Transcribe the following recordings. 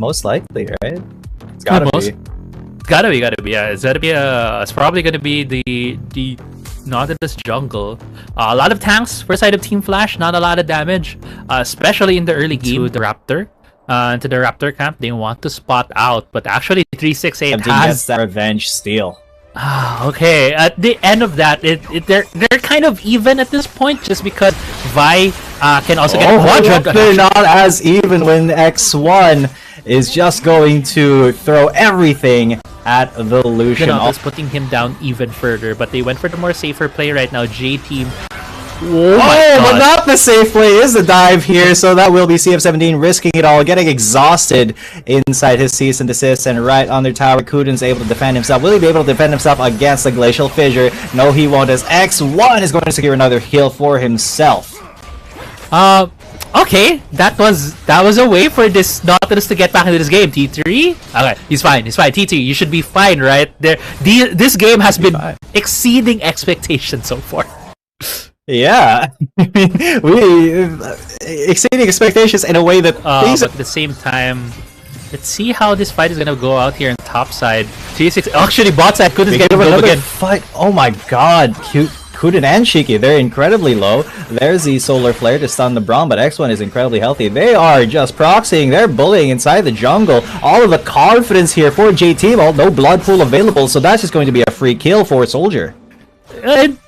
most likely, right? It's gotta be. Gotta be. Yeah, it's gotta be it's probably gonna be the Nautilus jungle. A lot of tanks for side of Team Flash, not a lot of damage, especially in the early game. To the Raptor, into the Raptor camp, they want to spot out, but actually 368 has that revenge steal. Okay, at the end of that, they're kind of even at this point, just because Vi can also get 100. They're not as even when X1 is just going to throw everything at the Lucian. It's putting him down even further, but they went for the more safer play right now. J-Team. But not the safe play is the dive here, so that will be CF17 risking it all, getting exhausted inside his cease and desist, and right on their tower, Kuden's able to defend himself. Will he be able to defend himself against the Glacial Fissure? No, he won't, as X1 is going to secure another kill for himself. Okay, that was a way for this Nautilus to get back into this game. T3? Okay, he's fine. T3, you should be fine, right? This game has been exceeding expectations so far. Yeah, we exceeding expectations in a way that but at the same time, let's see how this fight is gonna go out here on top side. T6 actually bot side couldn't get over again. Fight. Oh my god, Kuden and Shiki, they're incredibly low. There's the Solar Flare to stun the Braum, but X1 is incredibly healthy. They are just proxying, they're bullying inside the jungle. All of the confidence here for J-Team, no blood pool available, so that's just going to be a free kill for Soldier.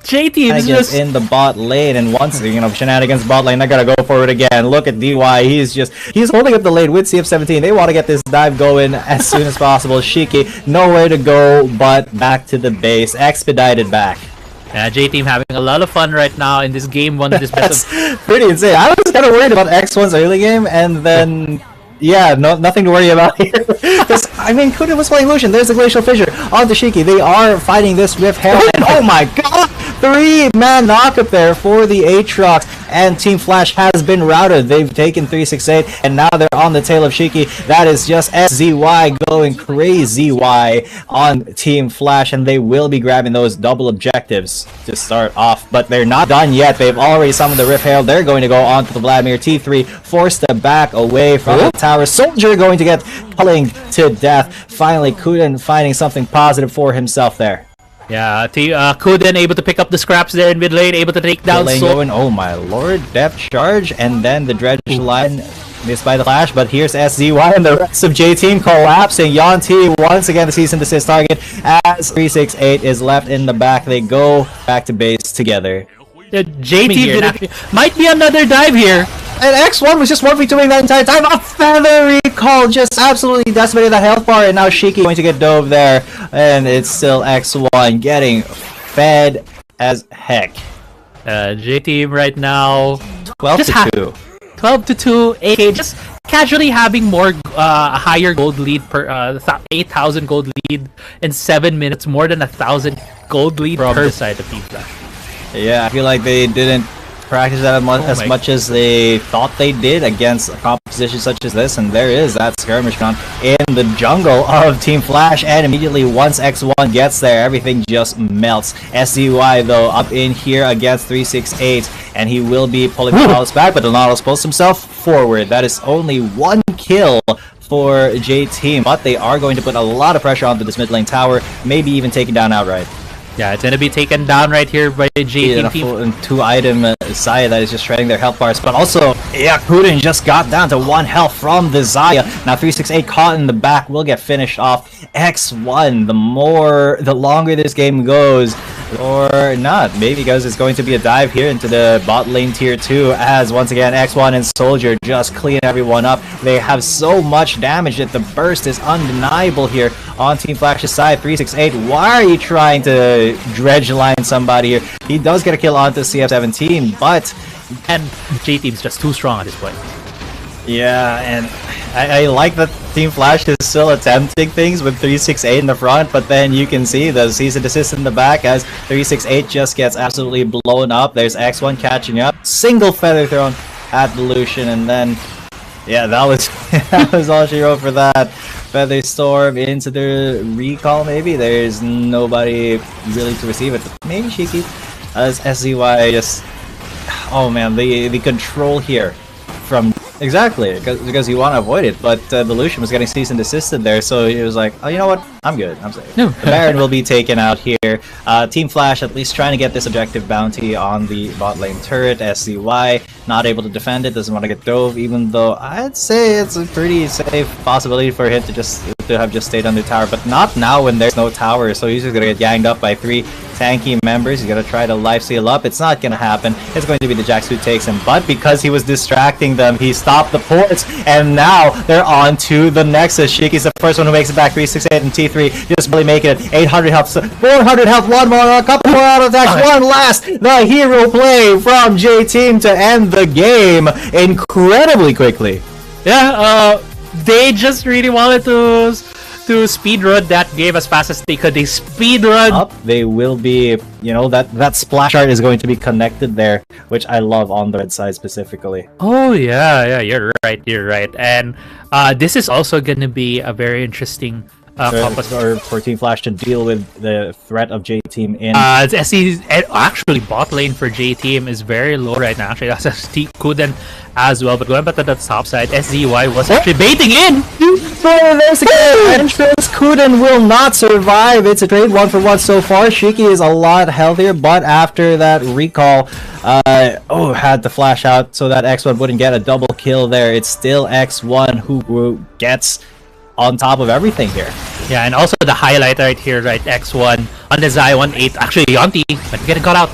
J-Team is just in the bot lane, and once shenanigans bot lane, I gotta go for it again. Look at DY, he's holding up the lane with CF17. They want to get this dive going as soon as possible. Shiki, nowhere to go but back to the base, expedited back. Yeah, J-Team having a lot of fun right now in this game. One of this best of... pretty insane. I was kind of worried about X1's early game, and then yeah, nothing to worry about here. I mean, Kuden was playing Lucian. There's the Glacial Fissure onto Shiki. They are fighting this Rift Herald, and oh my god! 3-man knockup there for the Aatrox, and Team Flash has been routed. They've taken 368, and now they're on the tail of Shiki. That is just SZY going crazy on Team Flash, and they will be grabbing those double objectives to start off, but they're not done yet. They've already summoned the Rift Herald. They're going to go on to the Vladimir. T3 forced to back away from the tower. Soldier going to get pulling to death. Finally, Kuden finding something positive for himself there. Yeah, Kuden able to pick up the scraps there in mid lane, able to take down Soul. Oh my lord, depth charge, and then the dredge line missed by the flash, but here's SZY and the rest of J-Team collapsing. Yanti once again the cease and desist target as 368 is left in the back. They go back to base together. The J-Team might be another dive here. And X1 was just 1v2ing that entire time. A feather recall just absolutely decimated that health bar, and now Shiki going to get dove there, and it's still X1 getting fed as heck. J-Team right now 12-2. 12-2. AK just casually having more higher gold lead per 8,000 gold lead in 7 minutes, more than 1,000 gold lead per side of Team Flash. Yeah, I feel like they didn't practice that as much as they thought they did against a composition such as this, and there is that skirmish gun in the jungle of Team Flash, and immediately once X1 gets there, everything just melts. SZY though up in here against 368, and he will be pulling the Nautilus back, but the Nautilus pulls himself forward. That is only one kill for J-Team, but they are going to put a lot of pressure onto this mid lane tower, maybe even take it down outright. Yeah, it's gonna be taken down right here by the J-Team team. Two-item Zaya that is just shredding their health bars, but also, yeah, Kuden just got down to 1 health from the Zaya. Now 368 caught in the back will get finished off. X1, the longer this game goes, or not, maybe because it's going to be a dive here into the bot lane tier 2, as once again X1 and Soldier just clean everyone up. They have so much damage that the burst is undeniable here on Team Flash's side. 368, why are you trying to dredge line somebody here? He does get a kill onto CF17, but and J-Team's just too strong at this point. Yeah, and I like that Team Flash is still attempting things with 368 in the front, but then you can see the cease and desist in the back as 368 just gets absolutely blown up. There's X1 catching up, single feather thrown at the Lucian, and then yeah, that was all she wrote for that. Feather Storm into the recall, maybe. There's nobody really to receive it. Maybe Shiki. As SZY just... Oh man, the control here from exactly because you want to avoid it, but the Lucian was getting cease and desisted there, so he was like, oh, you know what, I'm good, I'm safe. No. The Baron will be taken out here. Team Flash at least trying to get this objective bounty on the bot lane turret. SCY not able to defend it, doesn't want to get dove, even though I'd say it's a pretty safe possibility for him to have just stayed on the tower, but not now when there's no tower, so he's just gonna get ganged up by 3 tanky members. He's gonna try to life seal up. It's not gonna happen. It's going to be the Jax who takes him, but because he was distracting them, he stopped the ports, and now they're on to the Nexus. Shiki's the first one who makes it back. 368 and T3 just really making it. 800 health, 400 health, one more, a couple more auto attacks, one last. The hero play from J-Team to end the game incredibly quickly. Yeah, they just really wanted to speedrun that game as fast as they could. They speedrun up. They will be, you know, that splash art is going to be connected there, which I love on the red side specifically. Oh yeah, you're right. And this is also gonna be a very interesting for Team Flash to deal with the threat of J-Team in. Actually, bot lane for J-Team is very low right now. Actually, that's Kuden as well. But going back to the top side, SZY was actually baiting in. There's a entrance. Kuden will not survive. It's a trade 1-for-1 so far. Shiki is a lot healthier, but after that recall, had to flash out so that X1 wouldn't get a double kill there. It's still X1 who gets on top of everything here. Yeah, and also the highlight right here, right? X1 on the Zai 1-8. Actually, Yonti, but getting caught out.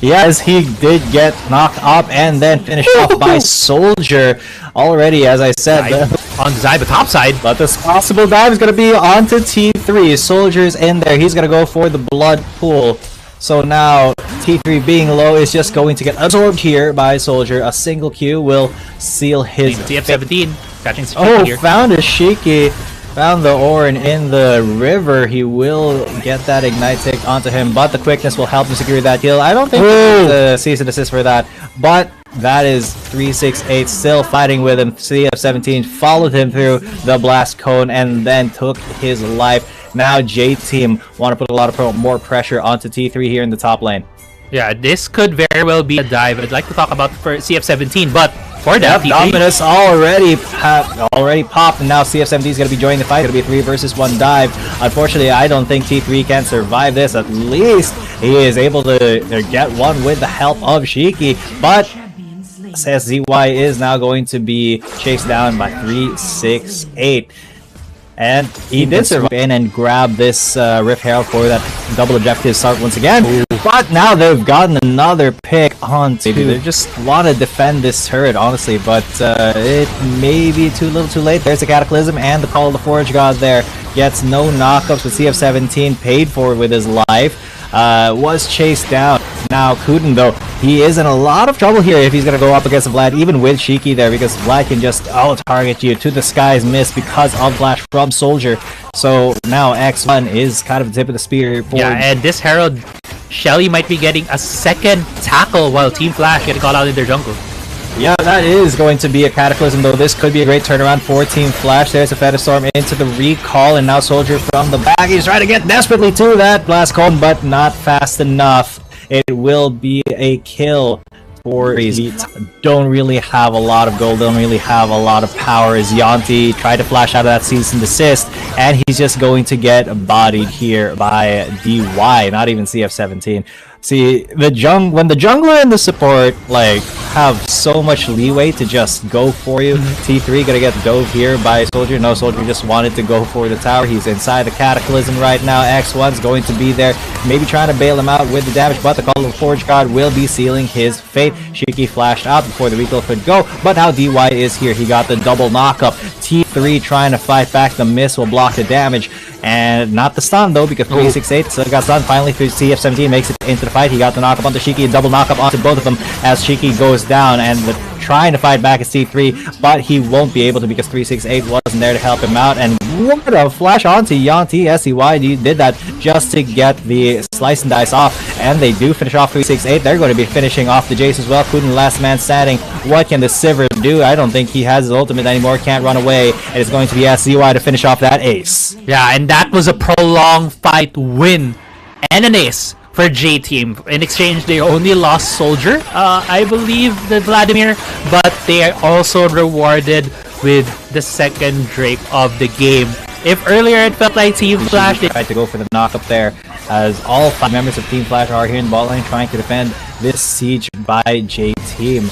Yes, he did get knocked up and then finished off by Soldier already, as I said. On the Zai, but top side. But this possible dive is going to be onto T3. Soldier's in there. He's going to go for the blood pool. So now T3 being low is just going to get absorbed here by Soldier. A single Q will seal his TF17 catching here. Found a Shiki. Found the Orin in the river. He will get that ignite tick onto him, but the quickness will help him secure that kill. I don't think the cease and desist for that, but that is 368 still fighting with him. CF17 followed him through the blast cone and then took his life. Now J-Team want to put a lot of more pressure onto T3 here in the top lane. Yeah, this could very well be a dive. I'd like to talk about for CF17, but for that, Dominus already popped, and now CF17 is going to be joining the fight. It's going to be a 3 versus 1 dive. Unfortunately, I don't think T3 can survive this. At least he is able to get one with the help of Shiki, but SZY is now going to be chased down by 368. And he did survive in and grab this Rift Herald for that double objective start once again. Ooh. But now they've gotten another pick onto. They just want to defend this turret, honestly, but it may be too little too late. There's a Cataclysm and the Call of the Forge God there. Gets no knockups with CF17 paid for with his life. Was chased down. Now Kuden, though, he is in a lot of trouble here if he's going to go up against Vlad, even with Shiki there, because Vlad can just target you to the sky's miss because of Flash from Soldier. So now X1 is kind of the tip of the spear. Yeah, and this Herald, Shelly might be getting a second tackle while Team Flash getting called out in their jungle. Yeah, that is going to be a Cataclysm, though. This could be a great turnaround for Team Flash. There's a Feather into the recall, and now Soldier from the back. He's trying to get desperately to that blast cone, but not fast enough. It will be a kill for Crazy. Don't really have a lot of gold, don't really have a lot of power as Yonti tried to flash out of that cease and desist, and he's just going to get bodied here by DY, not even CF17. See, when the jungler and the support have so much leeway to just go for you, T3 gonna get dove here by Soldier. No, Soldier just wanted to go for the tower. He's inside the Cataclysm right now. X1's going to be there, maybe trying to bail him out with the damage, but the Call of the Forge God will be sealing his fate. Shiki flashed out before the recoil could go, but now DY is here. He got the double knockup. T3 trying to fight back. The miss will block the damage, and not the stun though, because 368 still got stunned. Finally, CF17 makes it into the fight. He got the knockup onto Shiki, a double knockup onto both of them as Shiki goes down, and trying to fight back is T3, but he won't be able to because 368 wasn't there to help him out. And what a flash onto Yonti. SCY did that just to get the slice and dice off, and they do finish off 368. They're going to be finishing off the Jace as well. Kuden last man standing. What can the Sivir do? I don't think he has his ultimate anymore, can't run away, and it's going to be SCY to finish off that ace. Yeah, and that was a prolonged fight win and an ace for J Team. In exchange, they only lost Soldier, I believe, the Vladimir, but they are also rewarded with the second Drake of the game. If earlier it felt like Team Flash, they tried to go for the knock up there, as all 5 members of Team Flash are here in the bot lane trying to defend this siege by J Team.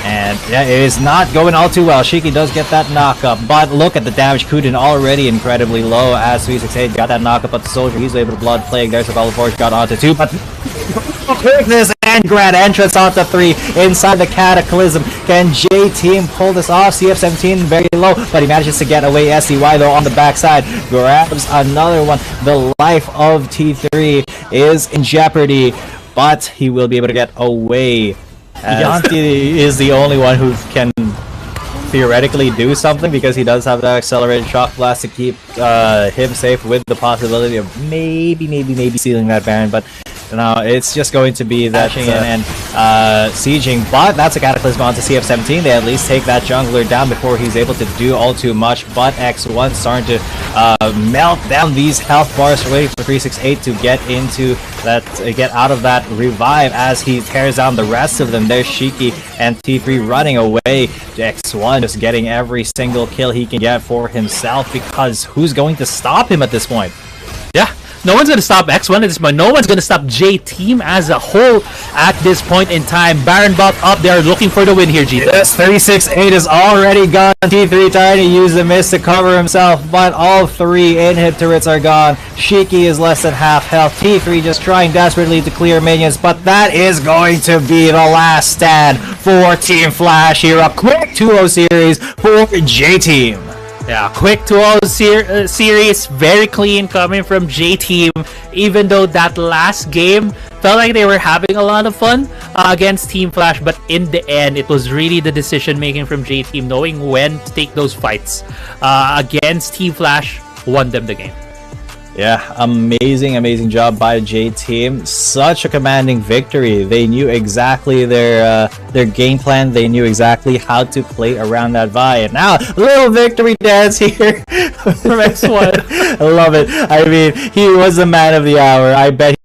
And yeah, it is not going all too well. Shiki does get that knock up, but look at the damage. Kuden already incredibly low as 368 got that knock up at the Soldier. He's able to Blood Plague. There's a Ball of Force, got onto 2, but quickness and grand entrance onto 3 inside the Cataclysm. Can J Team pull this off? CF17 very low, but he manages to get away. SCY though on the backside grabs another one. The life of T3 is in jeopardy, but he will be able to get away. Yanti is the only one who can theoretically do something, because he does have that accelerated shock blast to keep him safe, with the possibility of maybe sealing that Baron, but no, it's just going to be that and sieging. But that's a Cataclysm onto CF17. They at least take that jungler down before he's able to do all too much, but X1 starting to melt down these health bars, waiting for 368 to get into that, get out of that revive as he tears down the rest of them. There's Shiki and T3 running away. X1 just getting every single kill he can get for himself, because who's going to stop him at this point? Yeah, no one's gonna stop X1 at this point. No one's gonna stop J Team as a whole at this point in time. Baron bot up. They are looking for the win here, G. Yes, 368 is already gone. T3 trying to use the mist to cover himself, but all 3 inhib turrets are gone. Shiki is less than half health. T3 just trying desperately to clear minions, but that is going to be the last stand for Team Flash here. A quick 2-0 series for J Team. Yeah, quick 2-0 series, very clean coming from J Team, even though that last game felt like they were having a lot of fun against Team Flash, but in the end, it was really the decision making from J Team, knowing when to take those fights against Team Flash, won them the game. Yeah, amazing job by J Team. Such a commanding victory. They knew exactly their game plan. They knew exactly how to play around that Vi. And now, a little victory dance here from X1. I love it. I mean, he was the man of the hour. I bet